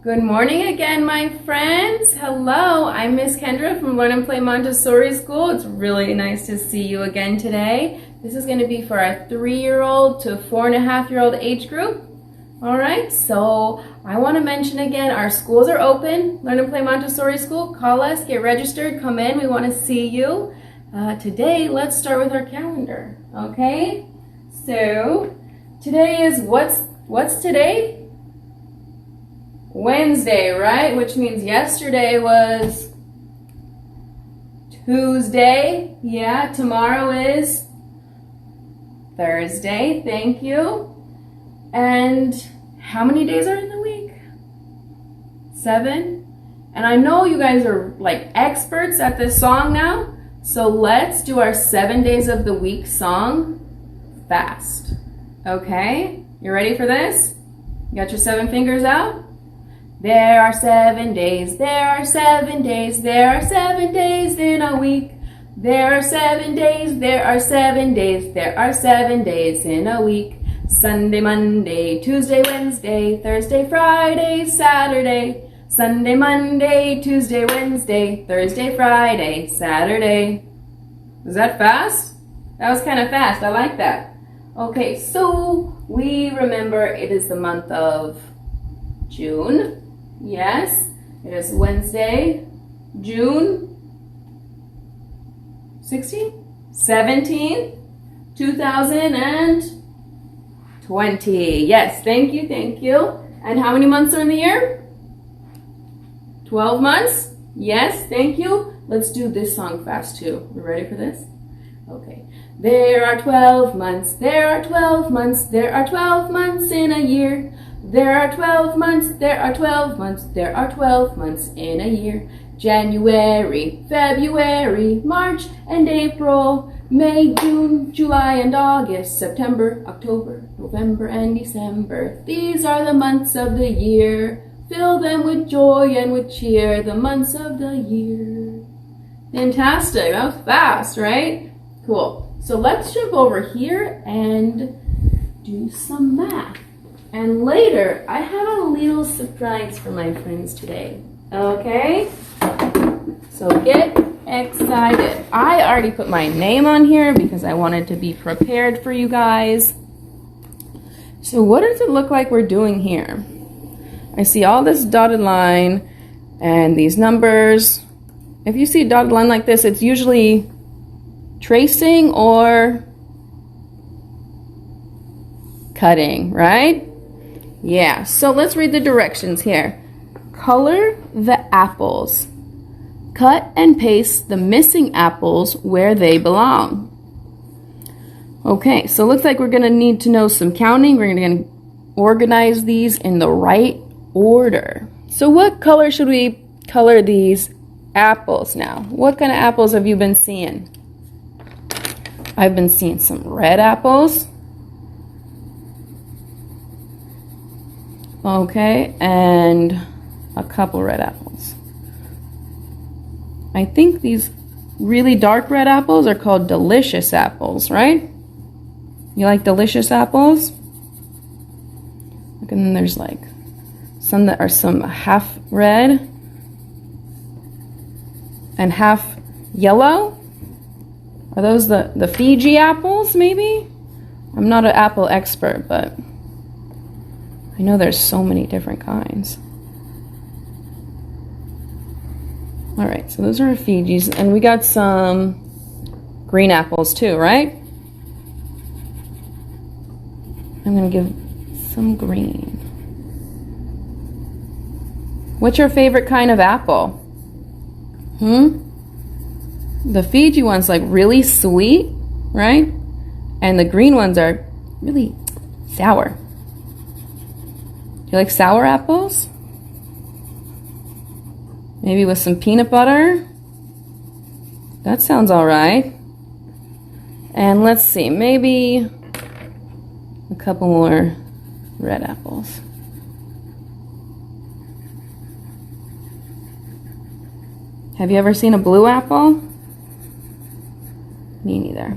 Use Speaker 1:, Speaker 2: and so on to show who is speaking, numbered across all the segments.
Speaker 1: Good morning again, my friends. Hello, I'm Miss Kendra from Learn and Play Montessori School. It's really nice to see you again today. This is going to be for our 3-year-old to 4.5-year-old age group. All right, so I want to mention again, our schools are open. Learn and Play Montessori School. Call us, get registered, come in. We want to see you. Today, let's start with our calendar. Okay, so today is what's today? Wednesday, right? Which means yesterday was Tuesday. Yeah, tomorrow is Thursday. Thank you. And how many days are in the week? 7. And I know you guys are like experts at this song now. So let's do our 7 days of the week song fast. Okay? You ready for this? You got your 7 fingers out? There are 7 days, there are 7 days, there are 7 days in a week. There are 7 days, there are 7 days, there are 7 days in a week. Sunday, Monday, Tuesday, Wednesday, Thursday, Friday, Saturday. Sunday, Monday, Tuesday, Wednesday, Thursday, Friday, Saturday. Was that fast? That was kind of fast. I like that. Okay, so we remember it is the month of June. Yes, it is Wednesday, June 16th, 17th, 2020. Yes, thank you, thank you. And how many months are in the year? 12 months? Yes, thank you. Let's do this song fast too. You ready for this? Okay. There are 12 months, there are 12 months, there are 12 months in a year. There are 12 months, there are 12 months, there are 12 months in a year. January, February, March and April, May, June, July and August, September, October, November and December. These are the months of the year. Fill them with joy and with cheer, the months of the year. Fantastic, that was fast, right? Cool. So let's jump over here and do some math. And later, I have a little surprise for my friends today. Okay? So get excited. I already put my name on here because I wanted to be prepared for you guys. So what does it look like we're doing here? I see all this dotted line and these numbers. If you see a dotted line like this, it's usually tracing or cutting, right? Yeah, so let's read the directions here. Color the apples. Cut and paste the missing apples where they belong. Okay, so it looks like we're going to need to know some counting. We're going to organize these in the right order. So what color should we color these apples now? What kind of apples have you been seeing? I've been seeing some red apples. Okay, and a couple red apples. I think these really dark red apples are called delicious apples, right? You like delicious apples? And then there's like some that are some half red and half yellow. Are those the Fiji apples, maybe? I'm not an apple expert, but I know there's so many different kinds. All right, so those are Fijis, and we got some green apples too, right? I'm gonna give some green. What's your favorite kind of apple? The Fiji one's like really sweet, right? And the green ones are really sour. You like sour apples? Maybe with some peanut butter? That sounds all right. And let's see, maybe a couple more red apples. Have you ever seen a blue apple? Me neither.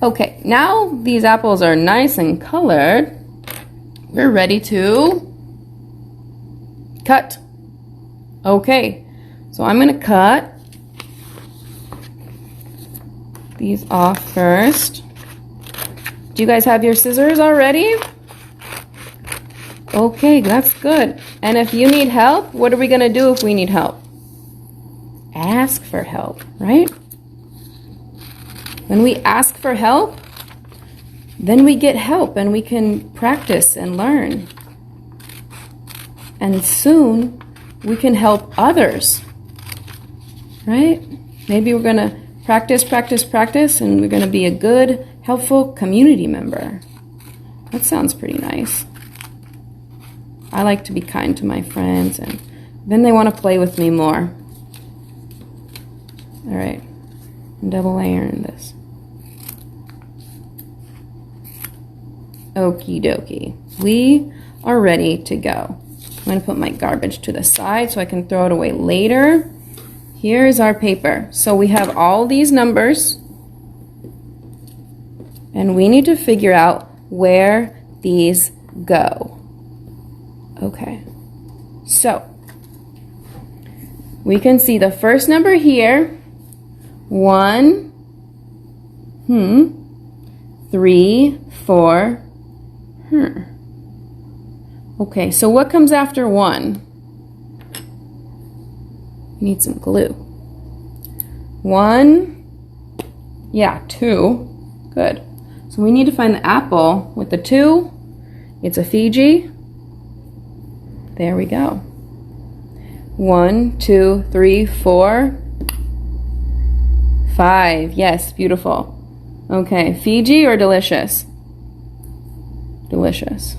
Speaker 1: Okay, now these apples are nice and colored. We're ready to Cut. Okay, so I'm gonna cut these off first. Do you guys have your scissors already? Okay, that's good. And if you need help, what are we gonna do if we need help? Ask for help, right? When we ask for help, then we get help and we can practice and learn. And soon we can help others, right? Maybe we're gonna practice, and we're gonna be a good, helpful community member. That sounds pretty nice. I like to be kind to my friends, and then they want to play with me more. All right, double layering this. Okie dokie. We are ready to go. I'm going to put my garbage to the side so I can throw it away later. Here's our paper. So we have all these numbers, and we need to figure out where these go. Okay, so we can see the first number here, 1, 3, 4, Okay, so what comes after 1? We need some glue. 1, yeah, 2, good. So we need to find the apple with the 2. It's a Fiji. There we go. 1, 2, 3, 4, 5. Yes, beautiful. Okay, Fiji or delicious? Delicious.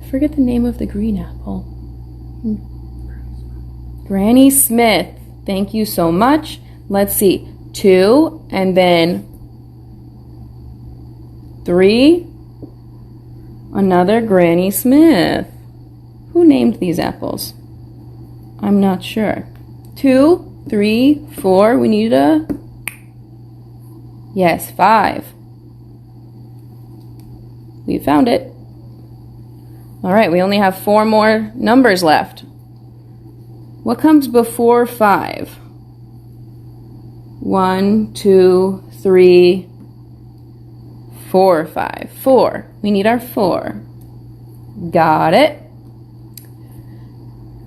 Speaker 1: I forget the name of the green apple. Granny Smith. Thank you so much. Let's see. 2 and then 3. Another Granny Smith. Who named these apples? I'm not sure. 2, 3, 4. We need a... Yes, 5. We found it. All right, we only have 4 more numbers left. What comes before 5? 1, 2, 3, 4, 5. 4. We need our 4. Got it.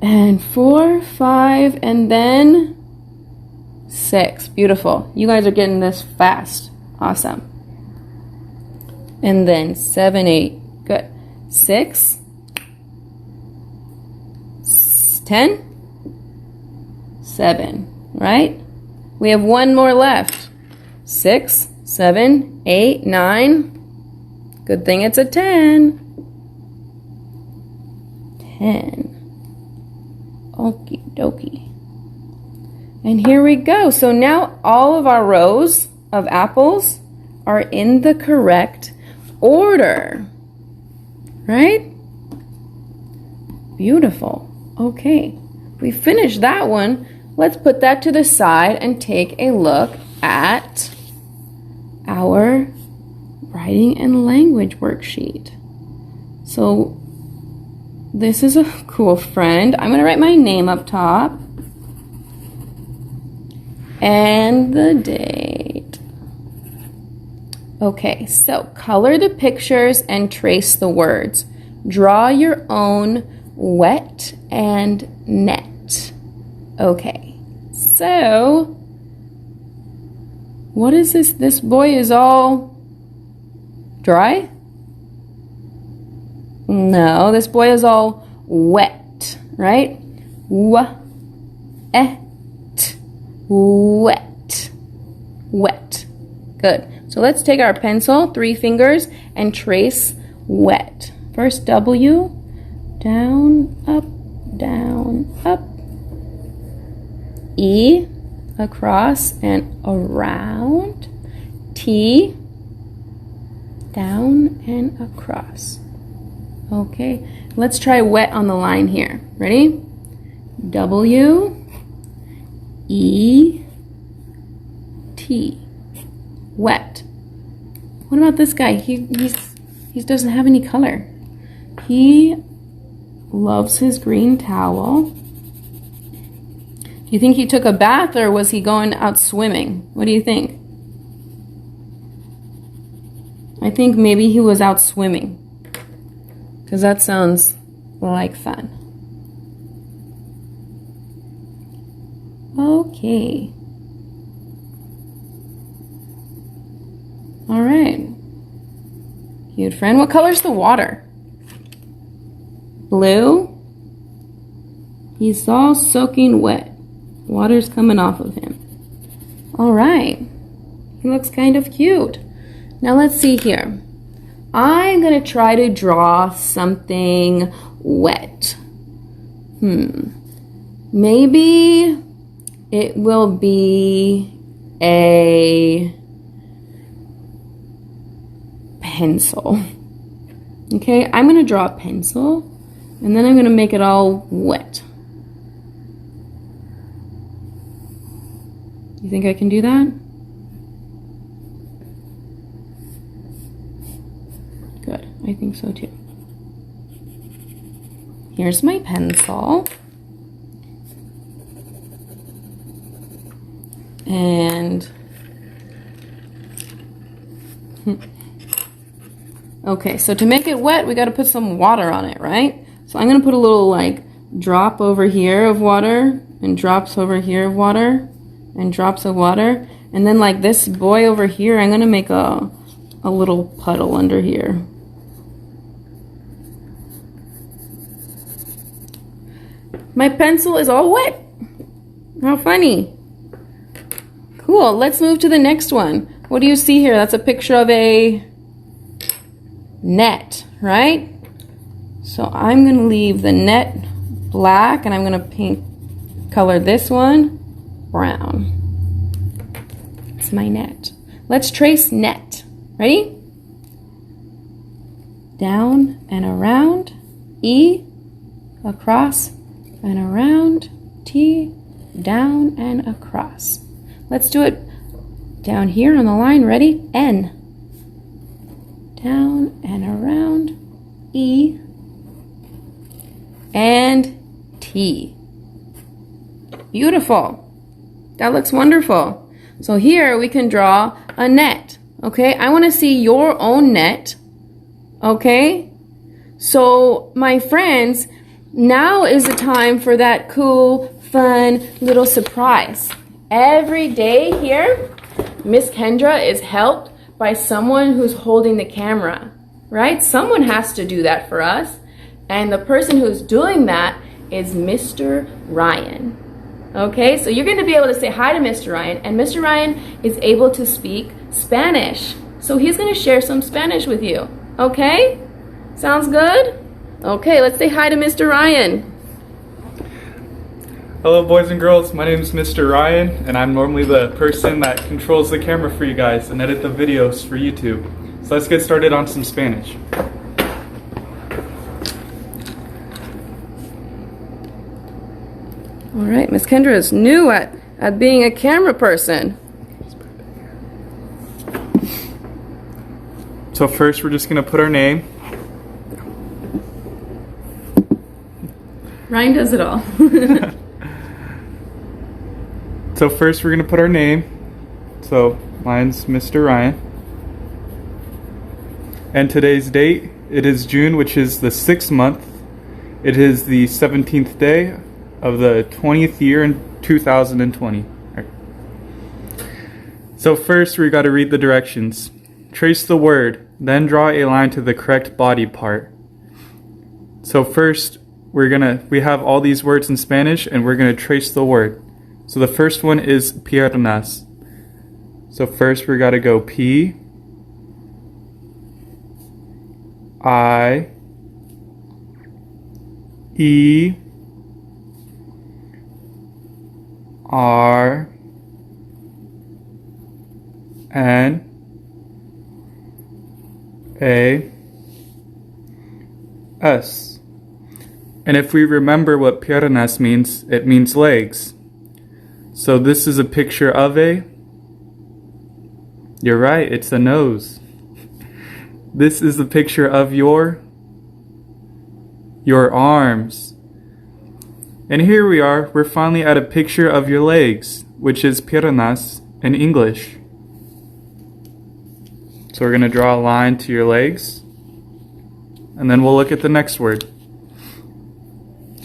Speaker 1: And 4, 5, and then 6. Beautiful. You guys are getting this fast. Awesome. And then 7, 8. Good. 6, 10, 7. Right? We have 1 more left. 6, 7, 8, 9. Good thing it's a 10. 10. Okie dokie. And here we go. So now all of our rows of apples are in the correct order. Right? Beautiful. Okay. We finished that one. Let's put that to the side and take a look at our writing and language worksheet. So this is a cool friend. I'm going to write my name up top and the date. Okay, so color the pictures and trace the words. Draw your own wet and net. Okay, so what is this? This boy is all dry? No, this boy is all wet, right? Wet. Wet. Good. So let's take our pencil, 3 fingers, and trace wet. First W, down, up, up. E, across and around. T, down and across. Okay, let's try wet on the line here. Ready? W, E, T. Wet. What about this guy? He doesn't have any color. He loves his green towel. Do you think he took a bath or was he going out swimming? What do you think? I think maybe he was out swimming, because that sounds like fun. Okay. All right. Cute friend. What color's the water? Blue. He's all soaking wet. Water's coming off of him. All right. He looks kind of cute. Now let's see here. I'm going to try to draw something wet. Maybe it will be a pencil. Okay, I'm going to draw a pencil and then I'm going to make it all wet. You think I can do that? Good, I think so too. Here's my pencil. And okay, so to make it wet, we got to put some water on it, right? So I'm going to put a little like drop over here of water and drops over here of water and drops of water. And then like this boy over here, I'm going to make a little puddle under here. My pencil is all wet. How funny. Cool, let's move to the next one. What do you see here? That's a picture of a net, right? So I'm going to leave the net black and I'm going to color this one brown. It's my net. Let's trace net. Ready? Down and around, E, across and around, T, down and across. Let's do it down here on the line. Ready? N. Down and around, E, and T. Beautiful. That looks wonderful. So here we can draw a net. Okay, I want to see your own net. Okay, so my friends, now is the time for that cool, fun little surprise. Every day here, Miss Kendra is helped by someone who's holding the camera, right? Someone has to do that for us. And the person who's doing that is Mr. Ryan. Okay, so you're going to be able to say hi to Mr. Ryan, and Mr. Ryan is able to speak Spanish. So he's going to share some Spanish with you. Okay? Sounds good? Okay, let's say hi to Mr. Ryan.
Speaker 2: Hello boys and girls, my name is Mr. Ryan and I'm normally the person that controls the camera for you guys and edit the videos for YouTube. So let's get started on some Spanish.
Speaker 1: Alright, Miss Kendra is new at being a camera person.
Speaker 2: So first we're just going to put our name.
Speaker 1: Ryan does it all.
Speaker 2: So first we're going to put our name. So mine's Mr. Ryan. And today's date, it is June, which is the 6th month. It is the 17th day of the 20th year in 2020. Right. So first we got to read the directions. Trace the word, then draw a line to the correct body part. So first we have all these words in Spanish and we're going to trace the word. So the first one is piernas. So first we got to go P, I, E, R, N, A, S. And if we remember what piernas means, it means legs. So this is a picture of a, you're right, it's a nose. This is the picture of your Your arms. And here we are, we're finally at a picture of your legs, which is piernas in English. So we're going to draw a line to your legs, and then we'll look at the next word.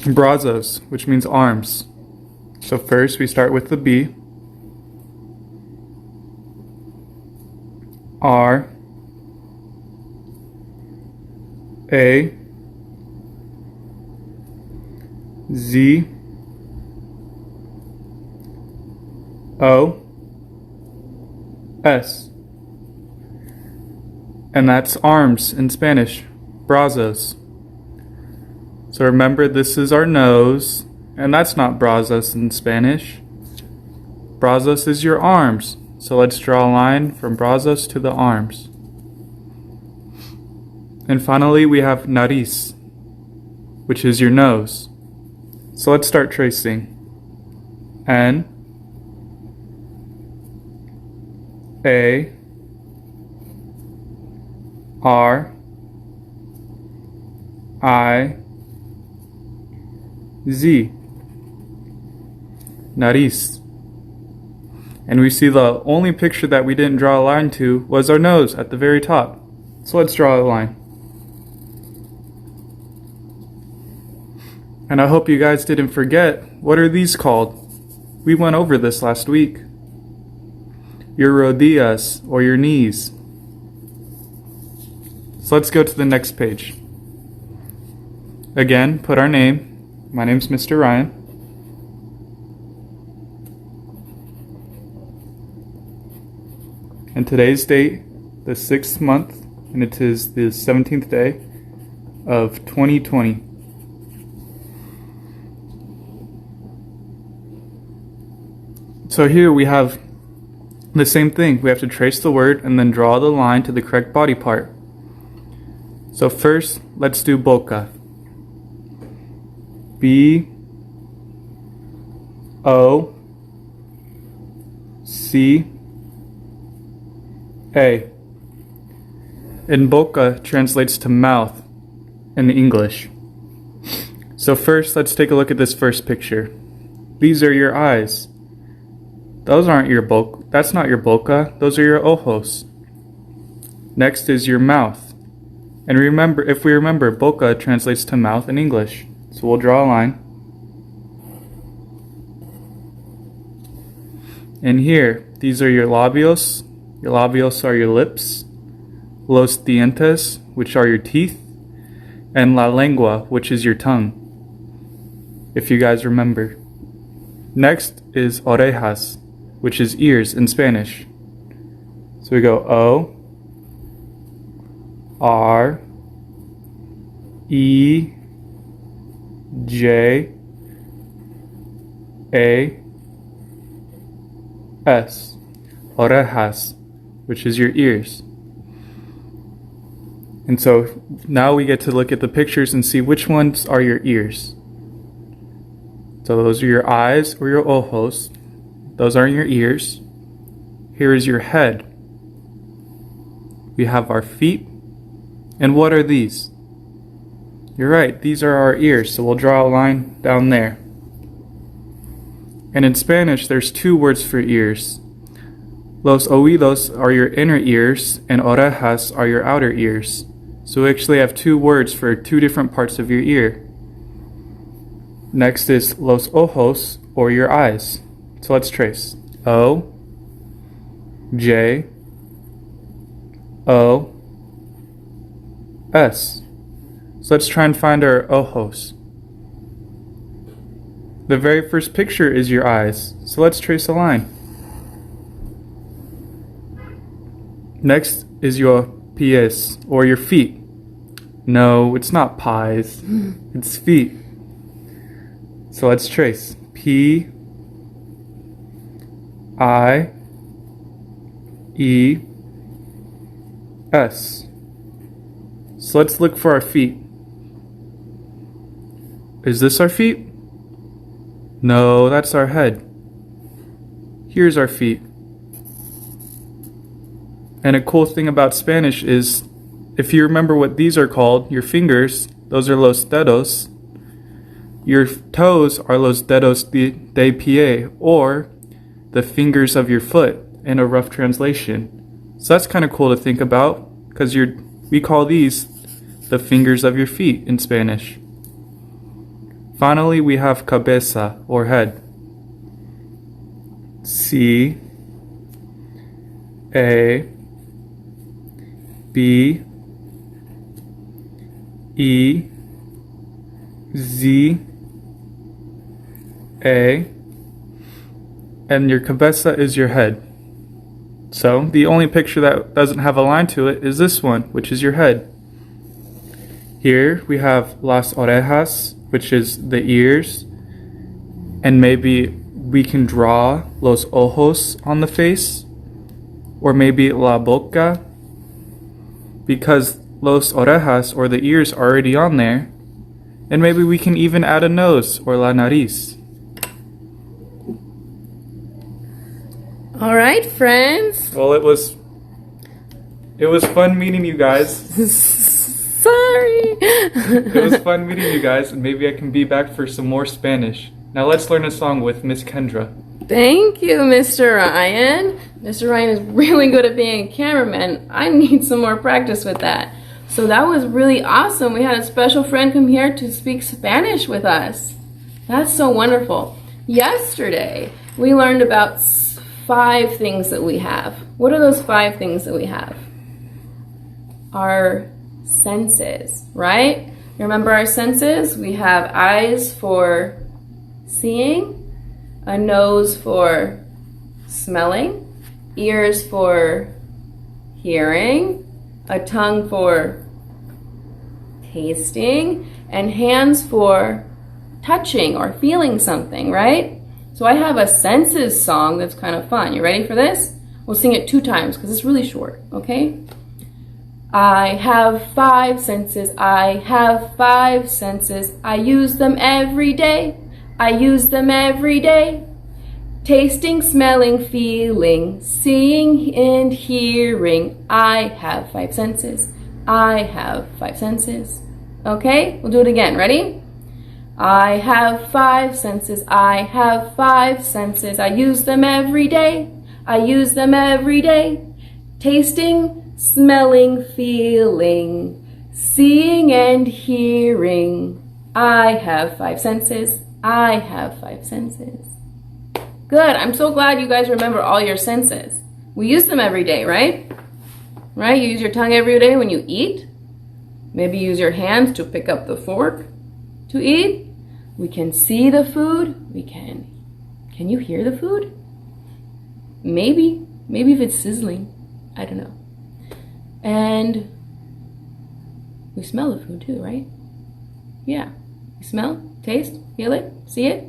Speaker 2: Brazos, which means arms. So first we start with the B. R A Z O S. And that's arms in Spanish, brazos. So remember, this is our nose, and that's not brazos in Spanish. Brazos is your arms. So let's draw a line from brazos to the arms. And finally, we have nariz, which is your nose. So let's start tracing. N A R I Z. Nariz. And we see the only picture that we didn't draw a line to was our nose at the very top. So let's draw a line. And I hope you guys didn't forget, what are these called? We went over this last week. Your rodillas, or your knees. So let's go to the next page. Again, put our name. My name's Mr. Ryan. And today's date, the 6th month, and it is the 17th day of 2020. So here we have the same thing. We have to trace the word and then draw the line to the correct body part. So first, let's do boca. B O C A. In boca translates to mouth in English. So first, let's take a look at this first picture. These are your eyes. Those aren't your boca. That's not your boca. Those are your ojos. Next is your mouth. And remember, if we remember, boca translates to mouth in English. So we'll draw a line. And here, these are your labios. Your labios are your lips. Los dientes, which are your teeth. And la lengua, which is your tongue. If you guys remember. Next is orejas, which is ears in Spanish. So we go O R E J A S. Orejas, which is your ears. And so now we get to look at the pictures and see which ones are your ears. So those are your eyes or your ojos. Those aren't your ears. Here is your head. We have our feet. And what are these? You're right, these are our ears, so we'll draw a line down there. And in Spanish, there's two words for ears. Los oídos are your inner ears, and orejas are your outer ears. So we actually have two words for two different parts of your ear. Next is los ojos, or your eyes. So let's trace. O, J, O, S. So let's try and find our ojos. The very first picture is your eyes. So let's trace a line. Next is your pies, or your feet. No, it's not pies. It's feet. So let's trace. P I E S. So let's look for our feet. Is this our feet? No, that's our head. Here's our feet. And a cool thing about Spanish is, if you remember what these are called, your fingers, those are los dedos. Your toes are los dedos de pie, or the fingers of your foot in a rough translation. So that's kind of cool to think about, because we call these the fingers of your feet in Spanish. Finally, we have cabeza, or head. C A B E Z A, and your cabeza is your head. So the only picture that doesn't have a line to it is this one, which is your head. Here we have las orejas, which is the ears, and maybe we can draw los ojos on the face, or maybe la boca, because los orejas, or the ears, are already on there. And maybe we can even add a nose, or la nariz.
Speaker 1: All right, friends.
Speaker 2: Well, it was fun meeting you guys.
Speaker 1: Sorry.
Speaker 2: It was fun meeting you guys, and maybe I can be back for some more Spanish. Now let's learn a song with Miss Kendra.
Speaker 1: Thank you, Mr. Ryan. Mr. Ryan is really good at being a cameraman. I need some more practice with that. So that was really awesome. We had a special friend come here to speak Spanish with us. That's so wonderful. Yesterday, we learned about 5 things that we have. What are those 5 things that we have? Our senses, right? You remember our senses? We have eyes for seeing, a nose for smelling, ears for hearing, a tongue for tasting, and hands for touching or feeling something, right? So I have a senses song that's kind of fun. You ready for this? We'll sing it 2 times because it's really short, okay? I have 5 senses, I have 5 senses, I use them every day, I use them every day. Tasting, smelling, feeling, seeing and hearing, I have 5 senses, I have 5 senses. Okay, we'll do it again, ready? I have 5 senses, I have 5 senses, I use them every day, I use them every day. Tasting, smelling, feeling, seeing and hearing, I have 5 senses, I have 5 senses. Good, I'm so glad you guys remember all your senses. We use them every day, right? Right, you use your tongue every day when you eat. Maybe use your hands to pick up the fork to eat. We can see the food. Can you hear the food? Maybe if it's sizzling, I don't know. And we smell the food too, right? Yeah, we smell, taste, feel it, see it.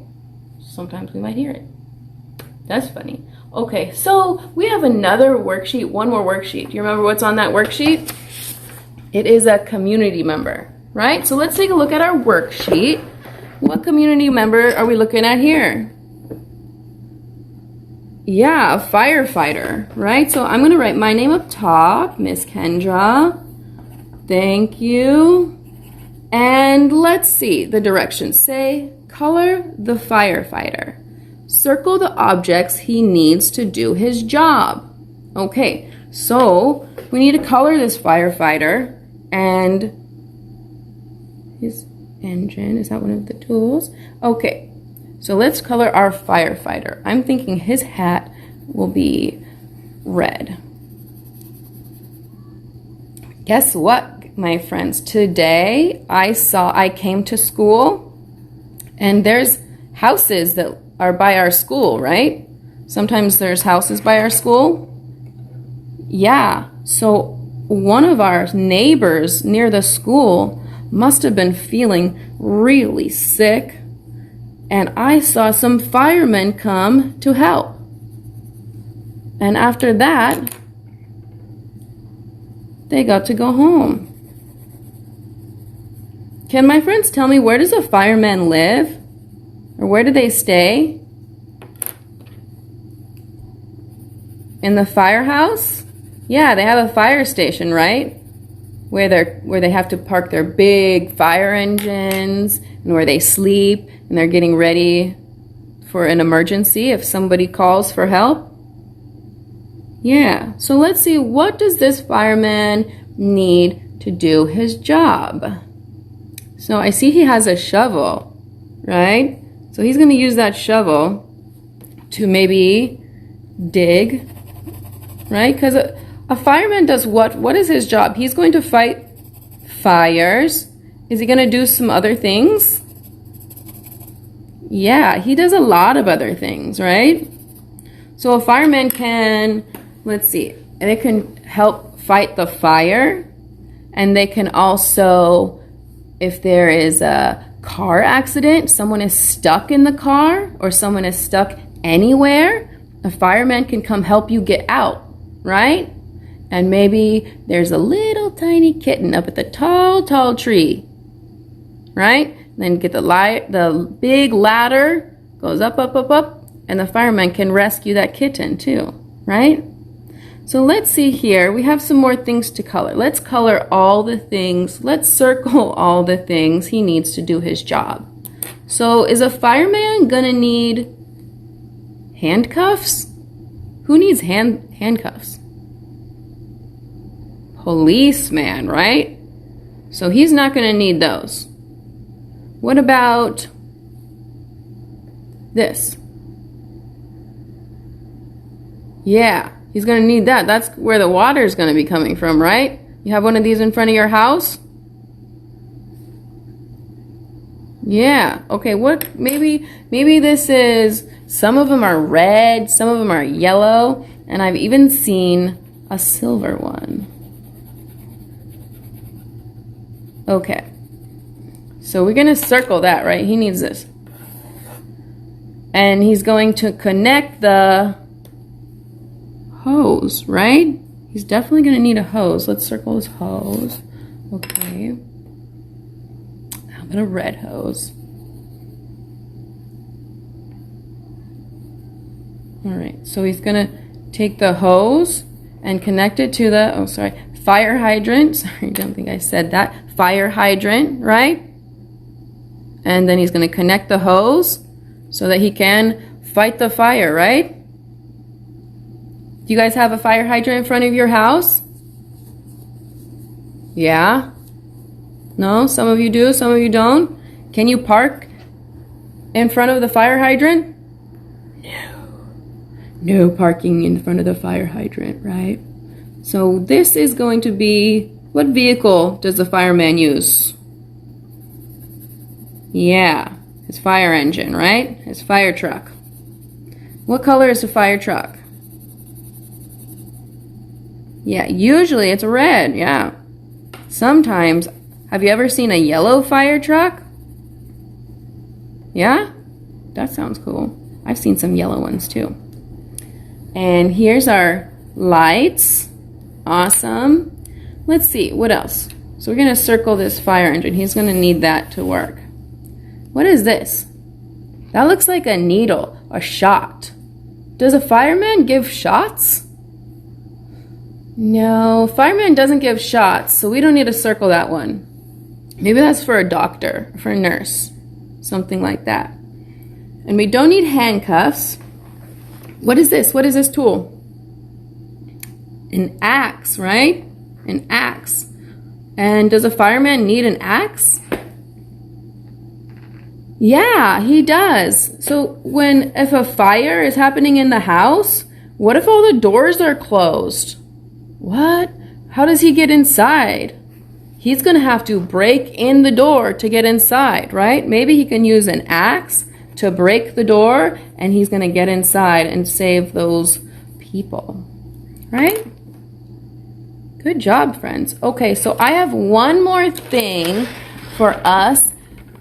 Speaker 1: Sometimes we might hear it. That's funny. Okay, so we have another worksheet, one more worksheet. Do you remember what's on that worksheet? It is a community member, right? So let's take a look at our worksheet. What community member are we looking at here? Yeah, a firefighter, right? So I'm gonna write my name up top, Miss Kendra. Thank you. And let's see the directions. Say, color the firefighter. Circle the objects he needs to do his job. Okay, so we need to color this firefighter and his engine. Is that one of the tools? Okay, so let's color our firefighter. I'm thinking his hat will be red. Guess what, my friends? Today I came to school and there's houses that are by our school, right? Sometimes there's houses by our school. Yeah, so one of our neighbors near the school must have been feeling really sick, and I saw some firemen come to help. And after that, they got to go home. Can my friends tell me, where does a fireman live? Or where do they stay? In the firehouse? Yeah, they have a fire station, right? where they have to park their big fire engines and where they sleep and they're getting ready for an emergency if somebody calls for help. Yeah, so let's see, what does this fireman need to do his job? So I see he has a shovel, right? So he's going to use that shovel to maybe dig, right? Because a fireman does what? What is his job? He's going to fight fires. Is he going to do some other things? Yeah, he does a lot of other things, right? So a fireman can, let's see, they can help fight the fire, and they can also, if there is a car accident, someone is stuck in the car or someone is stuck anywhere, a fireman can come help you get out, right? And maybe there's a little tiny kitten up at the tall tree, right? Then get the big ladder, goes up, and the fireman can rescue that kitten too, right? So let's see here, we have some more things to color. Let's color all the things, let's circle all the things he needs to do his job. So is a fireman gonna need handcuffs? Who needs handcuffs? Policeman, right? So he's not gonna need those. What about this? Yeah, he's going to need that. That's where the water is going to be coming from, right? You have one of these in front of your house? Yeah. Okay, what maybe this is, some of them are red, some of them are yellow, and I've even seen a silver one. Okay. So we're going to circle that, right? He needs this. And he's going to connect the hose, right? He's definitely going to need a hose. Let's circle his hose. Okay. How about a red hose? All right. So he's going to take the hose and connect it to the, fire hydrant. Sorry, don't think I said that. Fire hydrant, right? And then he's going to connect the hose so that he can fight the fire, right? Do you guys have a fire hydrant in front of your house? Yeah? No? Some of you do, some of you don't? Can you park in front of the fire hydrant? No. No parking in front of the fire hydrant, right? So this is going to be, what vehicle does the fireman use? Yeah, his fire engine, right? His fire truck. What color is the fire truck? Yeah, usually it's red, yeah. Sometimes, have you ever seen a yellow fire truck? Yeah? That sounds cool. I've seen some yellow ones too. And here's our lights. Awesome. Let's see, what else? So we're going to circle this fire engine. He's going to need that to work. What is this? That looks like a needle, a shot. Does a fireman give shots? No, fireman doesn't give shots, so we don't need to circle that one. Maybe that's for a doctor, for a nurse, something like that. And we don't need handcuffs. What is this? What is this tool? An axe, right? An axe. And does a fireman need an axe? Yeah, he does. So if a fire is happening in the house, what if all the doors are closed? What? How does he get inside? He's going to have to break in the door to get inside, right? Maybe he can use an axe to break the door, and he's going to get inside and save those people, right? Good job, friends. Okay, so I have one more thing for us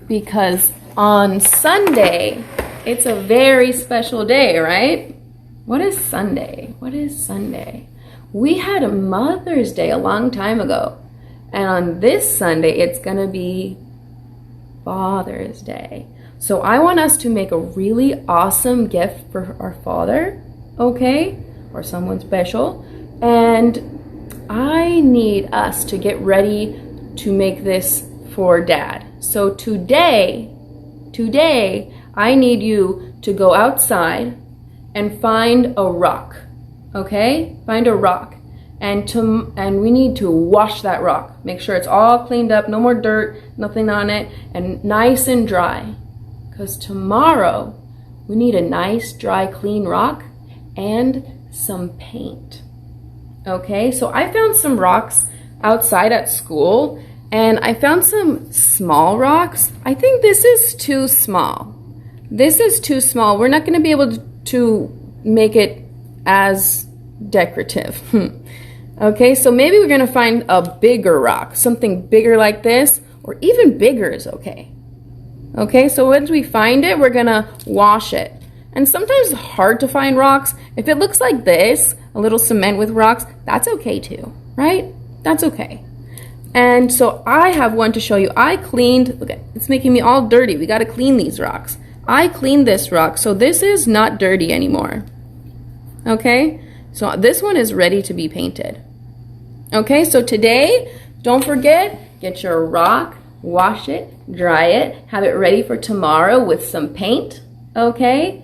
Speaker 1: because on Sunday, it's a very special day, right? What is Sunday? What is Sunday? We had a Mother's Day a long time ago. And on this Sunday, it's going to be Father's Day. So I want us to make a really awesome gift for our father, okay? Or someone special. And I need us to get ready to make this for Dad. So today, I need you to go outside and find a rock, okay? Find a rock. And we need to wash that rock. Make sure it's all cleaned up, no more dirt, nothing on it, and nice and dry. Because tomorrow, we need a nice, dry, clean rock and some paint. Okay, so I found some rocks outside at school, and I found some small rocks. I think this is too small. This is too small. We're not gonna be able to make it as decorative. Okay, so maybe we're gonna find a bigger rock, something bigger like this, or even bigger is okay. Okay, so once we find it, we're gonna wash it. And sometimes it's hard to find rocks. If it looks like this, a little cement with rocks, that's okay too, right? That's okay. And so I have one to show you. I cleaned, look at, it's making me all dirty. We gotta clean these rocks. I cleaned this rock, so this is not dirty anymore. Okay, so this one is ready to be painted. Okay, so today, don't forget, get your rock, wash it, dry it, have it ready for tomorrow with some paint. Okay,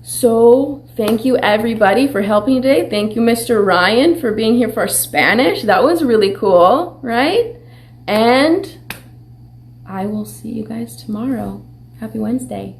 Speaker 1: so thank you everybody for helping today. Thank you, Mr. Ryan, for being here for Spanish. That was really cool, right? And I will see you guys tomorrow. Happy Wednesday.